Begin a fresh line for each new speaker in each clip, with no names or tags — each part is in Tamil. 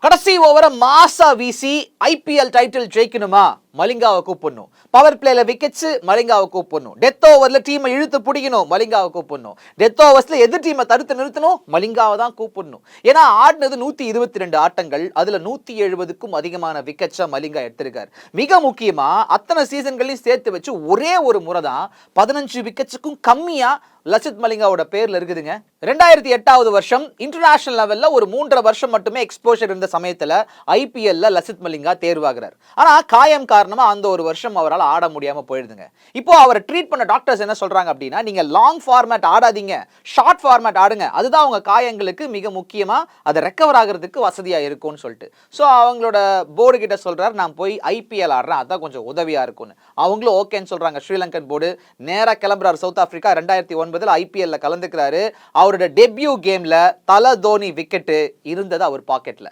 கடைசி ஓவரை மாசா வீசி ஐபிஎல் டைட்டில் ஜெயிக்கணுமா, மலிங்காவை கூப்பிடணும். பவர் பிளேல விக்கெட்ஸ், மலிங்காவை கூப்பிடணும். டெத் ஓவர்ல டீமை இழுத்து பிடிக்கணும், மலிங்காவை கூப்பிடணும். டெத் ஓவர்ஸ்ல எதிர் டீமை தடுத்து நிறுத்தணும், மலிங்காவை தான் கூப்பிடணும். ஏன்னா ஆடினது 122 ஆட்டங்கள், அதுல 170க்கும் அதிகமான விக்கெட்ஸா மலிங்கா எடுத்திருக்காரு. மிக முக்கியமா அத்தனை சீசன்களையும் சேர்த்து வச்சு ஒரே ஒரு முறை தான் 15 விக்கெட்ஸுக்கும் கம்மியா லசித் மலிங்காவோட பேர்ல இருக்குதுங்க. 2008வது வருஷம் இன்டர்நேஷனல் லெவல்ல ஒரு 3.5 வருஷம் மட்டுமே எக்ஸ்போஷர் இருந்த சமயத்துல ஐபிஎல்ல லசித் மலிங்கா தேர்வாகிறார். ஆனா காயம் காரணமா அந்த ஒரு வருஷம் அவரால் ஆட முடியாம போயிடுதுங்க. இப்போ அவரை ட்ரீட் பண்ண டாக்டர்ஸ் என்ன சொல்றாங்க அப்படின்னா, நீங்க லாங் ஃபார்மேட் ஆடாதீங்க, ஷார்ட் ஃபார்மேட் ஆடுங்க, அதுதான் உங்க காயங்களுக்கு மிக முக்கியமா அதை ரெக்கவர் ஆகிறதுக்கு வசதியா இருக்கும்னு சொல்லிட்டு. ஸோ அவங்களோட போர்டு கிட்ட சொல்றாரு, நான் போய் ஐபிஎல் ஆடுறேன், அதான் கொஞ்சம் உதவியா இருக்கும்னு. அவங்களும் ஓகேன்னு சொல்றாங்க. ஸ்ரீலங்கன் போர்டு நேரா கிளம்புறாரு சவுத் ஆப்பிரிக்கா. 2009 ஐபிஎல்ல கலந்துக்கிறாரு. அவரோட டெபியூ கேம்ல தல தோனி விக்கெட் இருந்தது அவர் பாக்கெட்ல.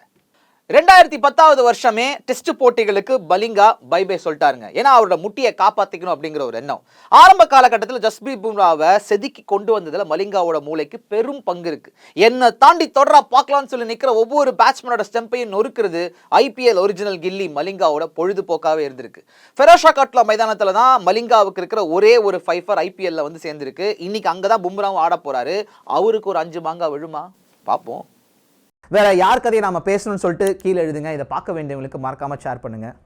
2010வது வருஷமே டெஸ்ட் போட்டிகளுக்கு மலிங்கா பை பை சொல்லிட்டாருங்க. ஏன்னா அவரோட முட்டியை காப்பாத்திக்கணும் அப்படிங்கிற ஒரு எண்ணம். ஆரம்ப காலகட்டத்தில் ஜஸ்பிரீத் பும்ராவை செதுக்கி கொண்டு வந்ததுல மலிங்காவோட மூளைக்கு பெரும் பங்கு இருக்கு. என்ன தாண்டி தொடரா பார்க்கலாம்னு சொல்லி நிக்கிற ஒவ்வொரு பேட்ஸ்மேனோட ஸ்டெம்பையும் நொறுக்கிறது ஐபிஎல் ஒரிஜினல் கில்லி மலிங்காவோட பொழுதுபோக்காவே இருந்திருக்கு. ஃபெரோஷா கட்லா மைதானத்துல தான் மலிங்காவுக்கு இருக்கிற ஒரே ஒரு ஃபைஃபர் ஐபிஎல்ல வந்து சேர்ந்திருக்கு. இன்னைக்கு அங்கதான் பும்ராவும் ஆட போறாரு. அவருக்கு ஒரு 5 மாங்கா விழுமா பார்ப்போம்.
வேற யார் கதையை நாம பேசணும்னு சொல்லிட்டு கீழே எழுதுங்க. இதை பார்க்க வேண்டியவங்களுக்கு மறக்காம ஷேர் பண்ணுங்க.